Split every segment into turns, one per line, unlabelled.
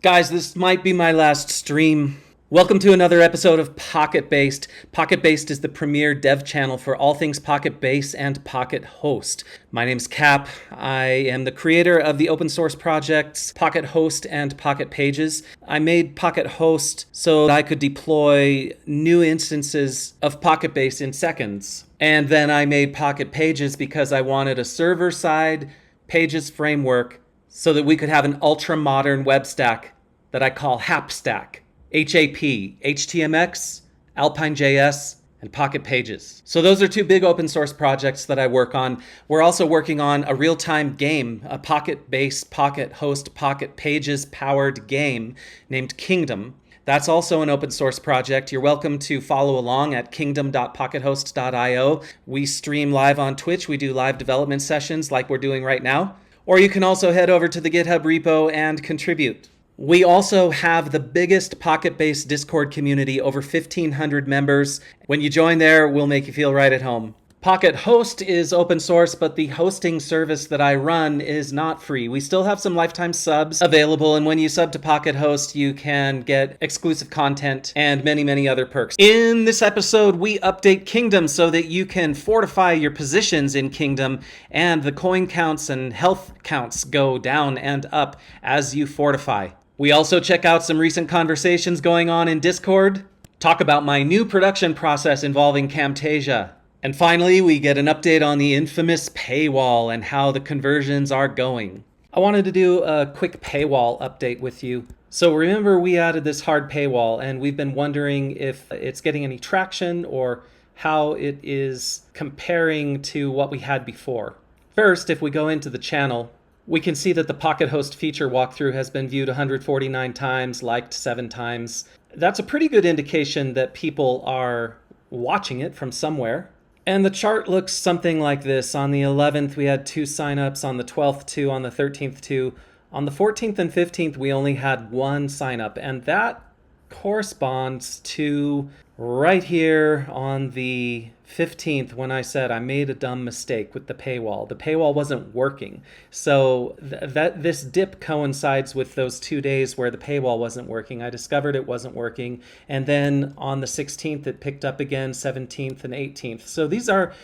Guys, this might be my last stream. Welcome to another episode of PocketBased. PocketBased is the premier dev channel for all things PocketBase and PocketHost. My name's Cap. I am the creator of the open source projects PocketHost and PocketPages. I made PocketHost so that I could deploy new instances of PocketBase in seconds. And then I made PocketPages because I wanted a server-side pages framework so that we could have an ultra-modern web stack that I call HAPstack. HAP, HTMX, Alpine.js, and PocketPages. So those are two big open source projects that I work on. We're also working on a real-time game, a PocketBase, PocketHost, PocketPages powered game named Kingdom. That's also an open source project. You're welcome to follow along at kingdom.pockethost.io. We stream live on Twitch. We do live development sessions like we're doing right now. Or you can also head over to the GitHub repo and contribute. We also have the biggest PocketBase Discord community, over 1,500 members. When you join there, we'll make you feel right at home. PocketHost is open source, but the hosting service that I run is not free. We still have some lifetime subs available, and when you sub to PocketHost, you can get exclusive content and many, many other perks. In this episode, we update Kingdom so that you can fortify your positions in Kingdom, and the coin counts and health counts go down and up as you fortify. We also check out some recent conversations going on in Discord, talk about my new production process involving Camtasia, and finally, we get an update on the infamous paywall and how the conversions are going. I wanted to do a quick paywall update with you. So remember, we added this hard paywall, and we've been wondering if it's getting any traction or how it is comparing to what we had before. First, if we go into the channel, we can see that the PocketHost feature walkthrough has been viewed 149 times, liked 7 times. That's a pretty good indication that people are watching it from somewhere. And the chart looks something like this. On the 11th, we had 2 signups. On the 12th, 2. On the 13th, 2. On the 14th and 15th, we only had 1 signup. And that corresponds to right here on the 15th when I said I made a dumb mistake with the paywall. The paywall wasn't working. So this dip coincides with those 2 days where the paywall wasn't working. I discovered it wasn't working. And then on the 16th, it picked up again, 17th and 18th. So these are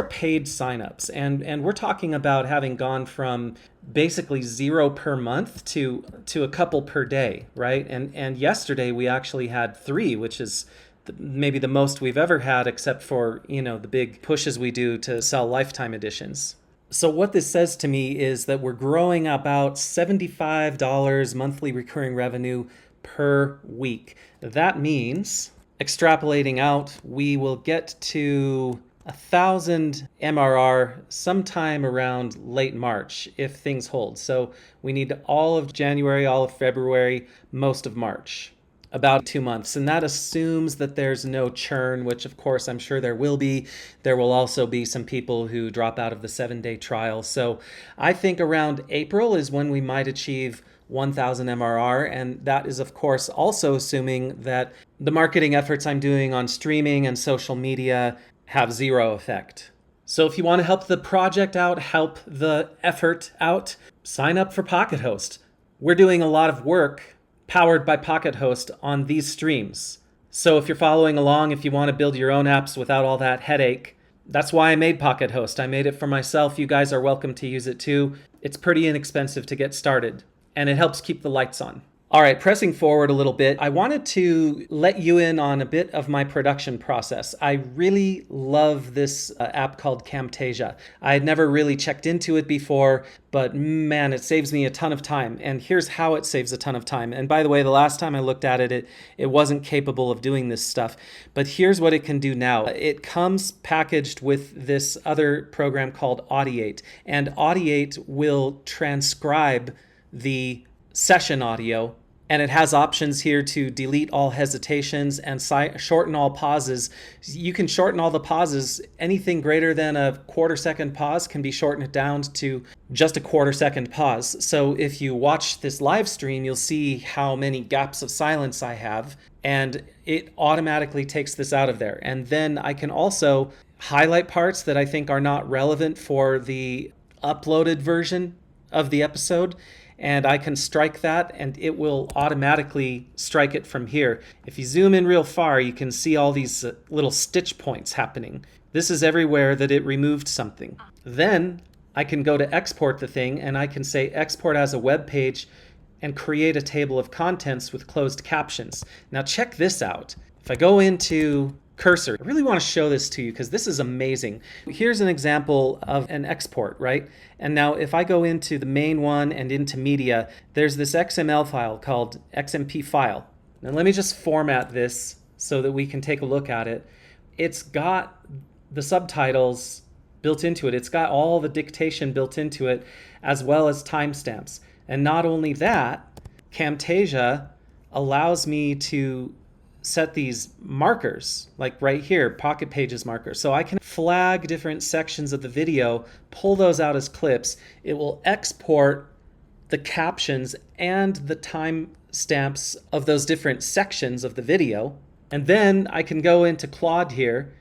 paid signups. And we're talking about having gone from basically 0 per month to a couple per day, right? And yesterday we actually had 3, which is maybe the most we've ever had, except for, the big pushes we do to sell lifetime editions. So what this says to me is that we're growing about $75 monthly recurring revenue per week. That means, extrapolating out, we will get to 1,000 MRR sometime around late March if things hold. So we need all of January, all of February, most of March. About 2 months. And that assumes that there's no churn, which of course I'm sure there will be. There will also be some people who drop out of the 7-day trial. So I think around April is when we might achieve 1,000 MRR. And that is of course also assuming that the marketing efforts I'm doing on streaming and social media have 0 effect. So if you want to help the project out, help the effort out, sign up for PocketHost. We're doing a lot of work powered by PocketHost on these streams. So if you're following along, if you want to build your own apps without all that headache, that's why I made PocketHost. I made it for myself. You guys are welcome to use it too. It's pretty inexpensive to get started, and it helps keep the lights on. All right, pressing forward a little bit, I wanted to let you in on a bit of my production process. I really love this app called Camtasia. I had never really checked into it before, but man, it saves me a ton of time. And here's how it saves a ton of time. And by the way, the last time I looked at it, it wasn't capable of doing this stuff. But here's what it can do now. It comes packaged with this other program called Audiate. And Audiate will transcribe the session audio, and it has options here to delete all hesitations and shorten all pauses. You can shorten all the pauses. Anything greater than a quarter-second pause can be shortened down to just a quarter-second pause. So if you watch this live stream, you'll see how many gaps of silence I have, and it automatically takes this out of there. And then I can also highlight parts that I think are not relevant for the uploaded version of the episode, and I can strike that and it will automatically strike it from here. If you zoom in real far, you can see all these little stitch points happening. This is everywhere that it removed something. Then I can go to export the thing and I can say export as a web page and create a table of contents with closed captions. Now check this out. If I go into Cursor, I really want to show this to you because this is amazing. Here's an example of an export, right? And now if I go into the main one and into media, there's this XML file called XMP file. Now let me just format this so that we can take a look at it. It's got the subtitles built into it. It's got all the dictation built into it, as well as timestamps. And not only that, Camtasia allows me to set these markers, like right here, PocketPages markers. So I can flag different sections of the video, pull those out as clips. It will export the captions and the timestamps of those different sections of the video. And then I can go into Claude here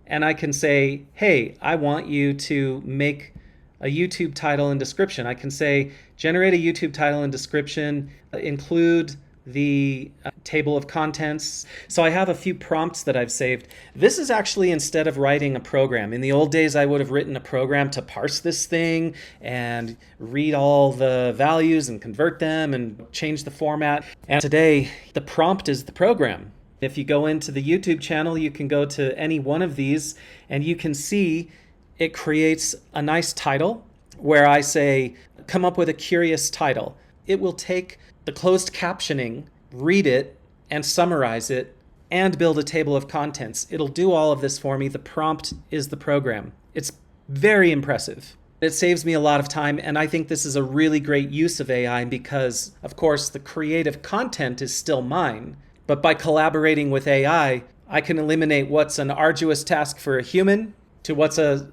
and I can say, hey, I want you to make a YouTube title and description. I can say, generate a YouTube title and description, include the table of contents. So I have a few prompts that I've saved. This is actually instead of writing a program. In the old days, I would have written a program to parse this thing and read all the values and convert them and change the format. And today, the prompt is the program. If you go into the YouTube channel, you can go to any one of these and you can see it creates a nice title where I say, come up with a curious title. It will take the closed captioning, read it, and summarize it, and build a table of contents. It'll do all of this for me. The prompt is the program. It's very impressive. It saves me a lot of time, and I think this is a really great use of AI because, of course, the creative content is still mine. But by collaborating with AI, I can eliminate what's an arduous task for a human to what's a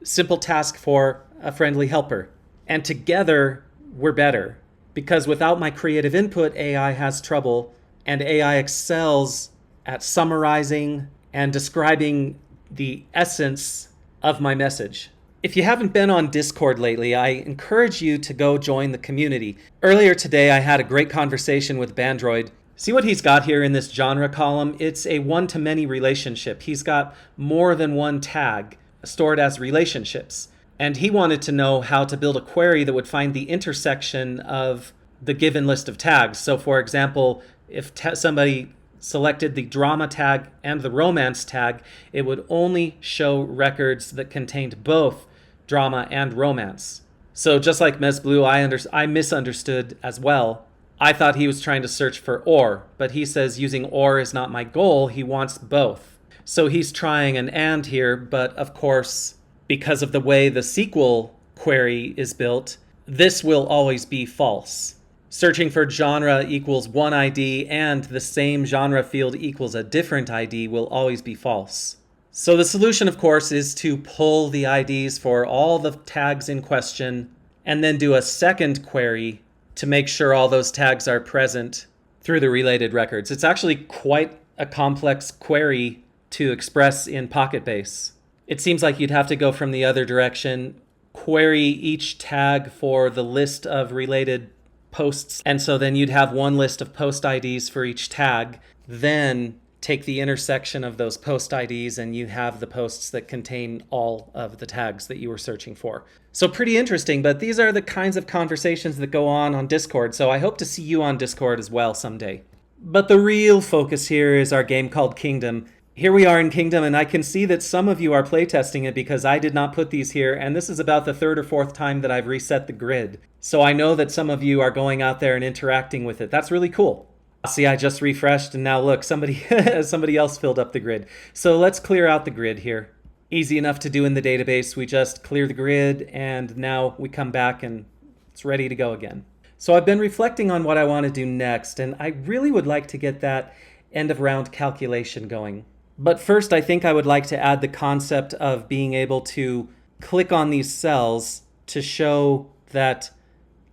simple task for a friendly helper. And together, we're better. Because without my creative input, AI has trouble, and AI excels at summarizing and describing the essence of my message. If you haven't been on Discord lately, I encourage you to go join the community. Earlier today, I had a great conversation with Bandroid. See what he's got here in this genre column? It's a one-to-many relationship. He's got more than one tag stored as relationships. And he wanted to know how to build a query that would find the intersection of the given list of tags. So for example, if somebody selected the drama tag and the romance tag, it would only show records that contained both drama and romance. So just like MezBlue, I misunderstood as well. I thought he was trying to search for or, but he says using or is not my goal. He wants both. So he's trying an and here, but of course, because of the way the SQL query is built, this will always be false. Searching for genre equals one ID and the same genre field equals a different ID will always be false. So the solution, of course, is to pull the IDs for all the tags in question and then do a second query to make sure all those tags are present through the related records. It's actually quite a complex query to express in PocketBase. It seems like you'd have to go from the other direction, query each tag for the list of related posts. And so then you'd have one list of post IDs for each tag, then take the intersection of those post IDs and you have the posts that contain all of the tags that you were searching for. So pretty interesting, but these are the kinds of conversations that go on Discord. So I hope to see you on Discord as well someday. But the real focus here is our game called Kingdom. Here we are in Kingdom, and I can see that some of you are playtesting it because I did not put these here, and this is about the third or fourth time that I've reset the grid. So I know that some of you are going out there and interacting with it. That's really cool. See, I just refreshed, and now look, somebody else filled up the grid. So let's clear out the grid here. Easy enough to do in the database. We just clear the grid, and now we come back, and it's ready to go again. So I've been reflecting on what I want to do next, and I really would like to get that end-of-round calculation going. But first, I think I would like to add the concept of being able to click on these cells to show that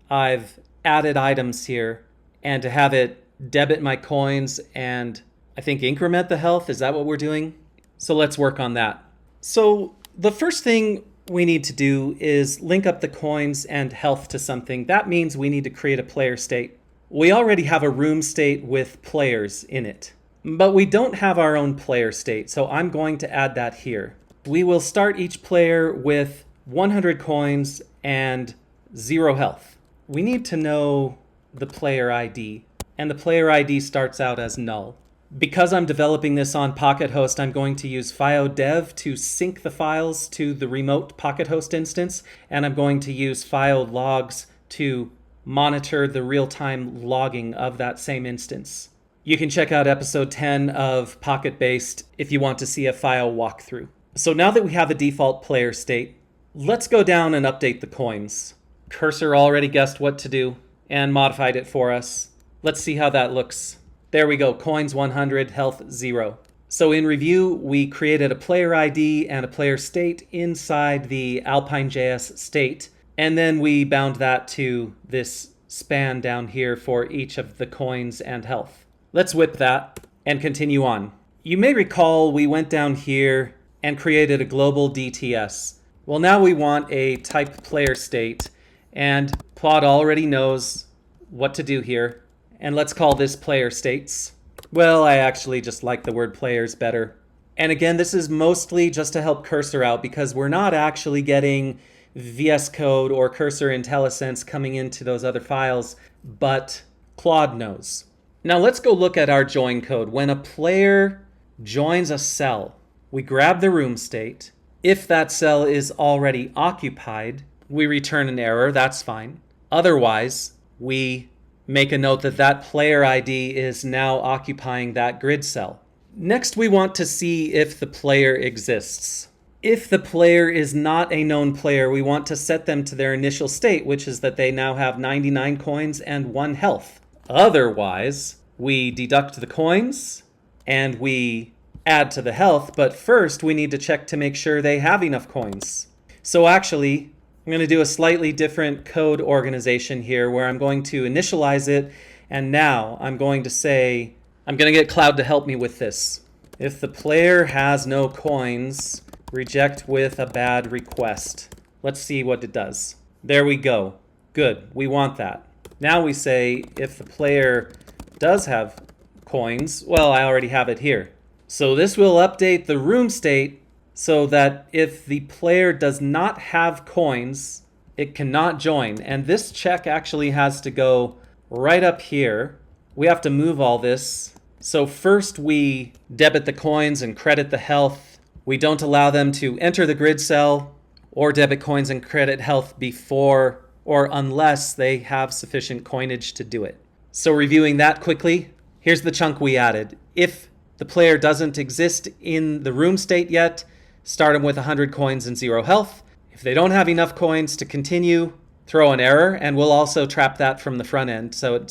I've added items here and to have it debit my coins and I think increment the health. Is that what we're doing? So let's work on that. So the first thing we need to do is link up the coins and health to something. That means we need to create a player state. We already have a room state with players in it, but we don't have our own player state, so I'm going to add that here. We will start each player with 100 coins and 0 health. We need to know the player ID, and the player ID starts out as null. Because I'm developing this on PocketHost, I'm going to use FioDev to sync the files to the remote PocketHost instance, and I'm going to use FioLogs to monitor the real-time logging of that same instance. You can check out episode 10 of PocketBased if you want to see a file walkthrough. So now that we have a default player state, let's go down and update the coins. Cursor already guessed what to do and modified it for us. Let's see how that looks. There we go, coins 100, health 0. So in review, we created a player ID and a player state inside the Alpine.js state, and then we bound that to this span down here for each of the coins and health. Let's whip that and continue on. You may recall we went down here and created a global DTS. Well, now we want a type player state, and Plot already knows what to do here. And let's call this player states. Well, I actually just like the word players better. And again, this is mostly just to help Cursor out because we're not actually getting VS Code or Cursor IntelliSense coming into those other files, but Claude knows. Now let's go look at our join code. When a player joins a cell, we grab the room state. If that cell is already occupied, we return an error, that's fine. Otherwise, we make a note that that player ID is now occupying that grid cell. Next, we want to see if the player exists. If the player is not a known player, we want to set them to their initial state, which is that they now have 99 coins and 1 health. Otherwise, we deduct the coins and we add to the health, but first we need to check to make sure they have enough coins. So actually, I'm going to do a slightly different code organization here where I'm going to initialize it, and now I'm going to say, I'm going to get Cloud to help me with this. If the player has no coins, reject with a bad request. Let's see what it does. There we go. Good, we want that. Now we say if the player does have coins, well, I already have it here. So this will update the room state so that if the player does not have coins, it cannot join. And this check actually has to go right up here. We have to move all this. So first we debit the coins and credit the health. We don't allow them to enter the grid cell or debit coins and credit health before or unless they have sufficient coinage to do it. So reviewing that quickly, here's the chunk we added. If the player doesn't exist in the room state yet, start them with 100 coins and 0 health. If they don't have enough coins to continue, throw an error, and we'll also trap that from the front end. So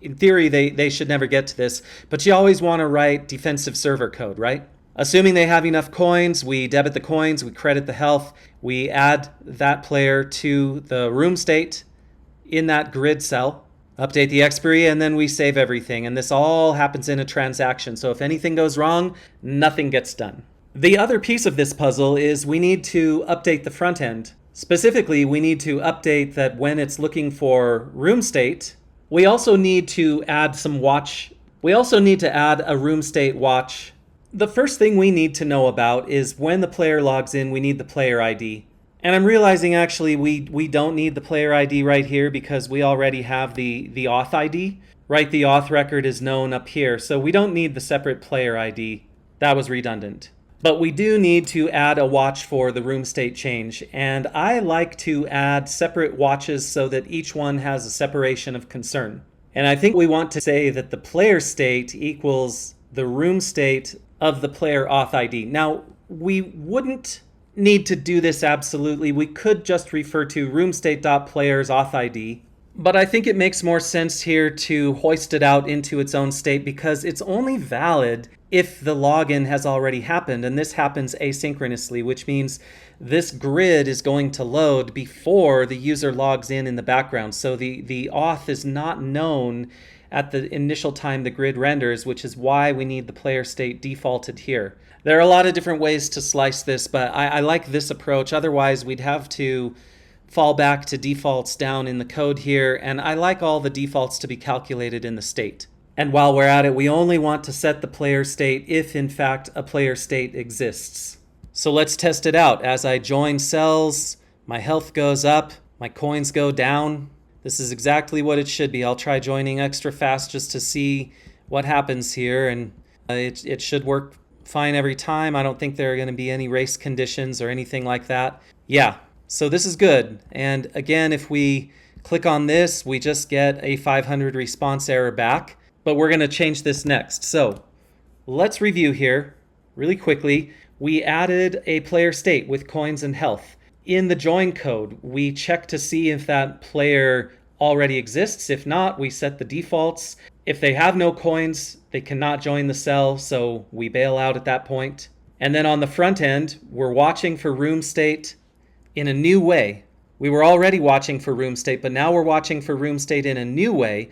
in theory, they should never get to this, but you always want to write defensive server code, right? Assuming they have enough coins, we debit the coins, we credit the health, we add that player to the room state in that grid cell, update the expiry, and then we save everything. And this all happens in a transaction. So if anything goes wrong, nothing gets done. The other piece of this puzzle is we need to update the front end. Specifically, we need to update that when it's looking for room state, we also need to add some watch. We also need to add a room state watch. The first thing we need to know about is when the player logs in, we need the player ID. And I'm realizing actually we don't need the player ID right here because we already have the auth ID, right? The auth record is known up here, so we don't need the separate player ID. That was redundant. But we do need to add a watch for the room state change, and I like to add separate watches so that each one has a separation of concern. And I think we want to say that the player state equals the room state of the player auth ID. Now, we wouldn't need to do this absolutely. We could just refer to roomState.player's auth ID, but I think it makes more sense here to hoist it out into its own state because it's only valid if the login has already happened, and this happens asynchronously, which means this grid is going to load before the user logs in the background. So the auth is not known at the initial time the grid renders, which is why we need the player state defaulted here. There are a lot of different ways to slice this, but I like this approach. Otherwise, we'd have to fall back to defaults down in the code here, and I like all the defaults to be calculated in the state. And while we're at it, we only want to set the player state if, in fact, a player state exists. So let's test it out. As I join cells, my health goes up, my coins go down. This is exactly what it should be. I'll try joining extra fast just to see what happens here, and it should work fine every time. I don't think there are going to be any race conditions or anything like that. Yeah, so this is good. And again, if we click on this, we just get a 500 response error back, but we're going to change this next. So let's review here really quickly. We added a player state with coins and health. In the join code, we check to see if that player already exists. If not, we set the defaults. If they have no coins, they cannot join the cell, so we bail out at that point. And then on the front end, we're watching for room state in a new way. We were already watching for room state, but now we're watching for room state in a new way.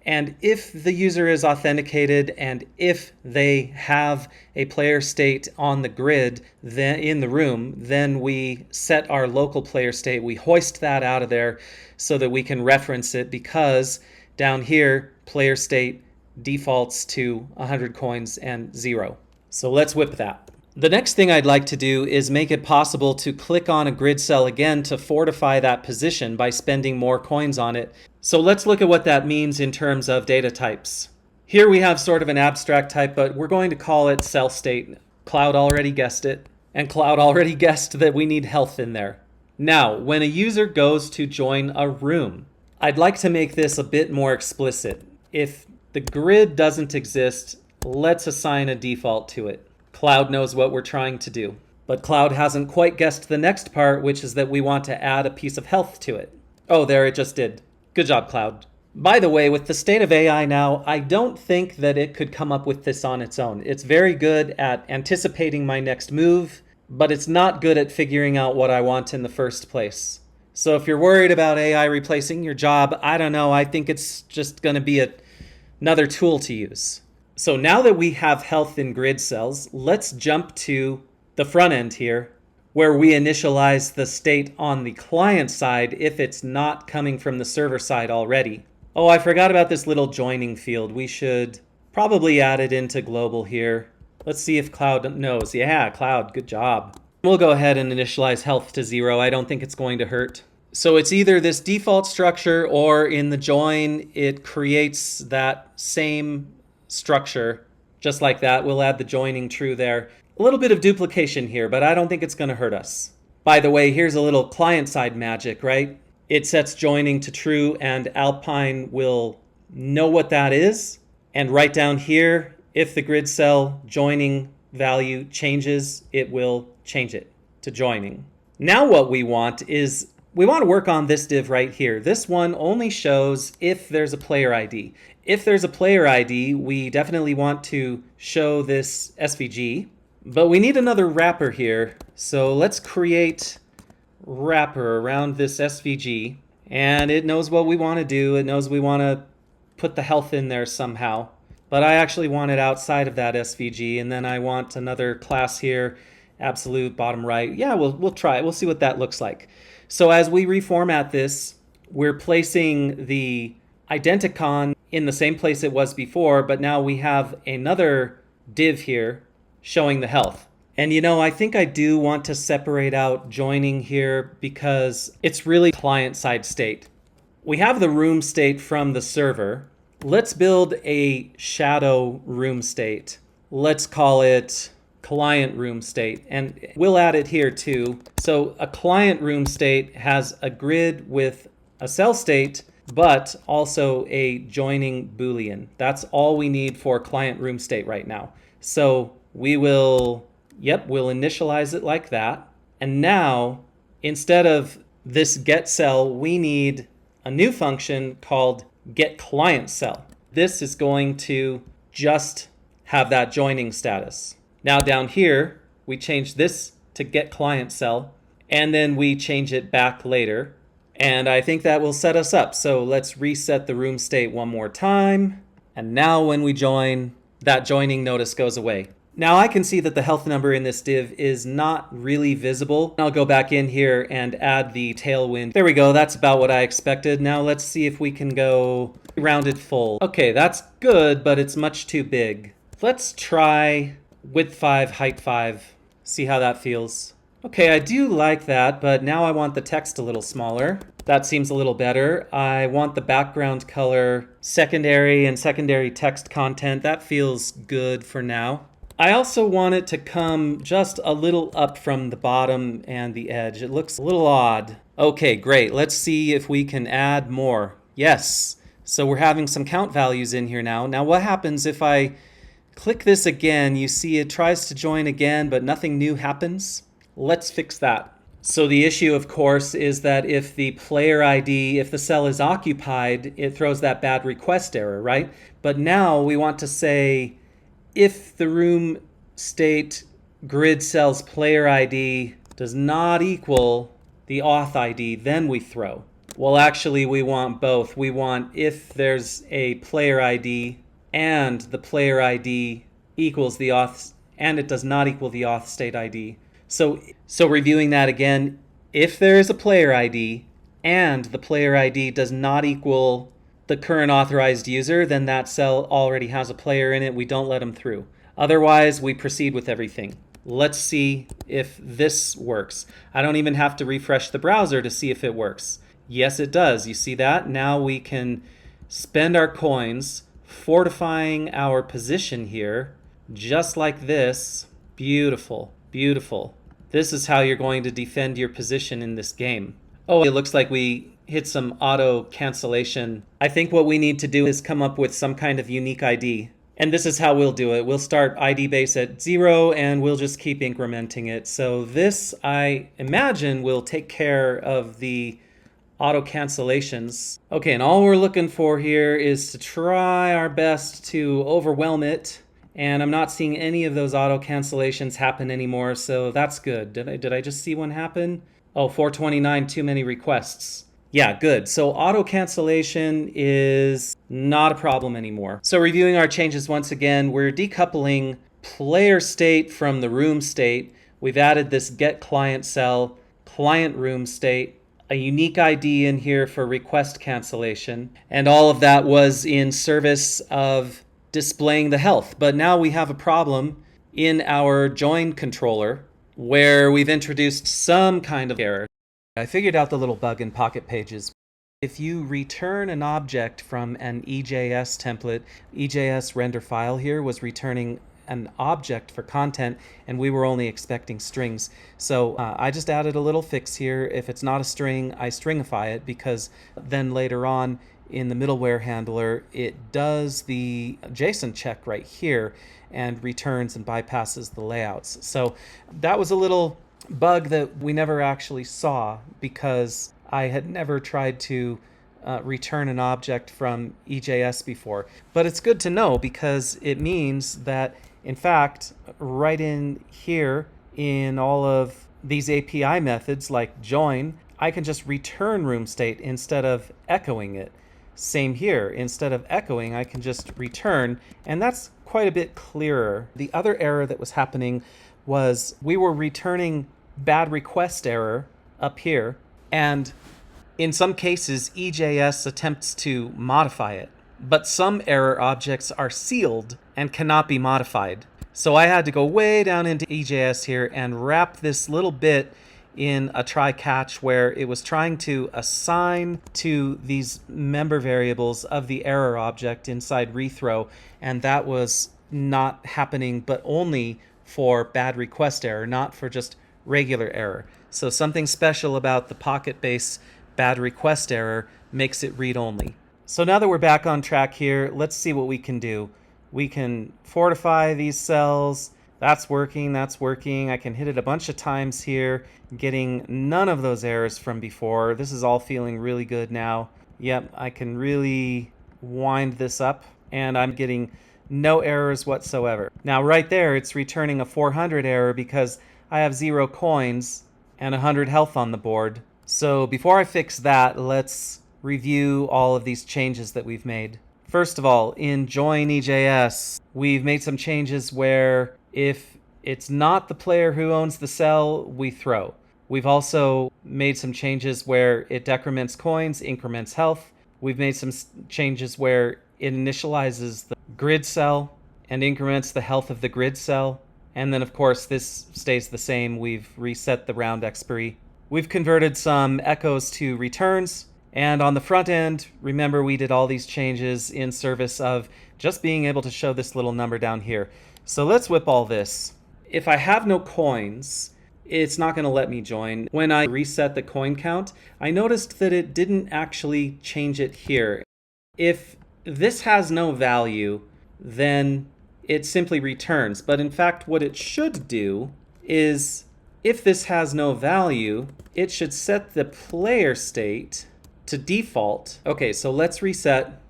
And if the user is authenticated and if they have a player state on the grid then in the room, then we set our local player state. We hoist that out of there so that we can reference it, because down here, player state defaults to 100 coins and 0. So let's whip that. The next thing I'd like to do is make it possible to click on a grid cell again to fortify that position by spending more coins on it. So let's look at what that means in terms of data types. Here we have sort of an abstract type, but we're going to call it cell state. Cloud already guessed it, and Cloud already guessed that we need health in there. Now, when a user goes to join a room, I'd like to make this a bit more explicit. If the grid doesn't exist, let's assign a default to it. Cloud knows what we're trying to do. But Cloud hasn't quite guessed the next part, which is that we want to add a piece of health to it. Oh, there, it just did. Good job, Cloud. By the way, with the state of AI now, I don't think that it could come up with this on its own. It's very good at anticipating my next move, but it's not good at figuring out what I want in the first place. So if you're worried about AI replacing your job, I don't know. I think it's just going to be another tool to use. So now that we have health in grid cells, let's jump to the front end here, where we initialize the state on the client side if it's not coming from the server side already. Oh, I forgot about this little joining field. We should probably add it into global here. Let's see if Cloud knows. Yeah, Cloud, good job. We'll go ahead and initialize health to 0. I don't think it's going to hurt. So it's either this default structure, or in the join, it creates that same structure just like that. We'll add the joining true there. A little bit of duplication here, but I don't think it's going to hurt us. By the way, here's a little client-side magic, right? It sets joining to true, and Alpine will know what that is. And right down here, if the grid cell joining value changes, it will change it to joining. Now what we want is, we want to work on this div right here. This one only shows if there's a player ID. If there's a player ID, we definitely want to show this SVG, but we need another wrapper here. So let's create wrapper around this SVG, and it knows what we want to do. It knows we want to put the health in there somehow, but I actually want it outside of that SVG, and then I want another class here, absolute bottom right. Yeah, we'll try it. We'll see what that looks like. So as we reformat this, we're placing the identicon in the same place it was before, but now we have another div here showing the health. And I think I do want to separate out joining here because it's really client-side state. We have the room state from the server. Let's build a shadow room state. Let's call it client room state, and we'll add it here too. So a client room state has a grid with a cell state, but also a joining Boolean. That's all we need for client room state right now. So we'll initialize it like that. And now, instead of this get cell, we need a new function called get client cell. This is going to just have that joining status. Now down here, we change this to get client cell, and then we change it back later. And I think that will set us up. So let's reset the room state one more time. And now when we join, that joining notice goes away. Now I can see that the health number in this div is not really visible. I'll go back in here and add the tailwind. There we go, that's about what I expected. Now let's see if we can go rounded full. Okay, that's good, but it's much too big. Let's try width 5, height 5. See how that feels. Okay, I do like that, but now I want the text a little smaller. That seems a little better. I want the background color secondary and secondary text content. That feels good for now. I also want it to come just a little up from the bottom and the edge. It looks a little odd. Okay, great. Let's see if we can add more. Yes. So we're having some count values in here now. Now what happens if I click this again? You see it tries to join again, but nothing new happens. Let's fix that. So the issue, of course, is that if the player ID, if the cell is occupied, it throws that bad request error, right? But now we want to say, if the room state grid cell's player ID does not equal the auth ID, then we throw. Well, actually, we want both. We want if there's a player ID and the player ID equals the auth, and it does not equal the auth state ID. So reviewing that again, if there is a player ID and the player ID does not equal the current authorized user, then that cell already has a player in it. We don't let them through. Otherwise, we proceed with everything. Let's see if this works. I don't even have to refresh the browser to see if it works. Yes, it does. You see that? Now we can spend our coins fortifying our position here, just like this. Beautiful, beautiful. This is how you're going to defend your position in this game. Oh, it looks like we hit some auto cancellation. I think what we need to do is come up with some kind of unique ID. And this is how we'll do it. We'll start ID base at 0 and we'll just keep incrementing it. So this, I imagine, will take care of the auto cancellations. Okay, and all we're looking for here is to try our best to overwhelm it. And I'm not seeing any of those auto cancellations happen anymore, so that's good. Did I just see one happen? Oh, 429, too many requests. Yeah, good. So auto cancellation is not a problem anymore. So reviewing our changes once again, we're decoupling player state from the room state. We've added this get client cell, client room state, a unique ID in here for request cancellation, and all of that was in service of displaying the health. But now we have a problem in our join controller where we've introduced some kind of error. I figured out the little bug in PocketPages. If you return an object from an EJS template, EJS render file here was returning an object for content, and we were only expecting strings. So I just added a little fix here. If it's not a string, I stringify it, because then later on in the middleware handler, it does the JSON check right here and returns and bypasses the layouts. So that was a little bug that we never actually saw because I had never tried to return an object from EJS before. But it's good to know because it means that, in fact, right in here in all of these API methods like join, I can just return room state instead of echoing it. Same here. Instead of echoing, I can just return, and that's quite a bit clearer. The other error that was happening was we were returning bad request error up here, and in some cases, EJS attempts to modify it. But some error objects are sealed and cannot be modified. So I had to go way down into EJS here and wrap this little bit in a try catch where it was trying to assign to these member variables of the error object inside rethrow, and that was not happening, but only for bad request error, not for just regular error. So something special about the PocketBase bad request error makes it read-only. So now that we're back on track here, let's see what we can do. We can fortify these cells. That's working, that's working. I can hit it a bunch of times here, getting none of those errors from before. This is all feeling really good now. Yep, I can really wind this up, and I'm getting no errors whatsoever. Now right there, it's returning a 400 error because I have 0 coins and 100 health on the board. So before I fix that, let's review all of these changes that we've made. First of all, in join EJS, we've made some changes where if it's not the player who owns the cell, we throw. We've also made some changes where it decrements coins, increments health. We've made some changes where it initializes the grid cell and increments the health of the grid cell. And then, of course, this stays the same. We've reset the round expiry. We've converted some echoes to returns. And on the front end, remember we did all these changes in service of just being able to show this little number down here. So let's whip all this. If I have no coins, it's not going to let me join. When I reset the coin count, I noticed that it didn't actually change it here. If this has no value, then it simply returns. But in fact, what it should do is, if this has no value, it should set the player state to default. Okay, so let's reset.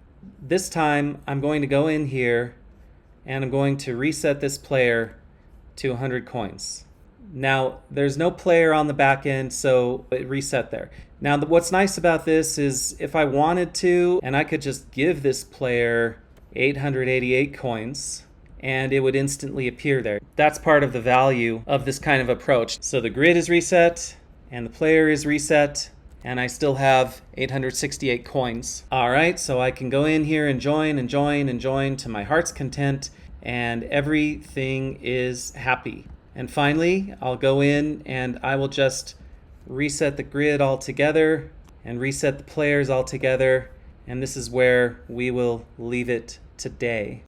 This time, I'm going to go in here and I'm going to reset this player to 100 coins. Now, there's no player on the back end, so it reset there. Now, what's nice about this is if I wanted to, and I could just give this player 888 coins, and it would instantly appear there. That's part of the value of this kind of approach. So the grid is reset, and the player is reset, and I still have 868 coins. All right, so I can go in here and join and join and join to my heart's content, and everything is happy. And finally, I'll go in and I will just reset the grid altogether and reset the players altogether. And this is where we will leave it today.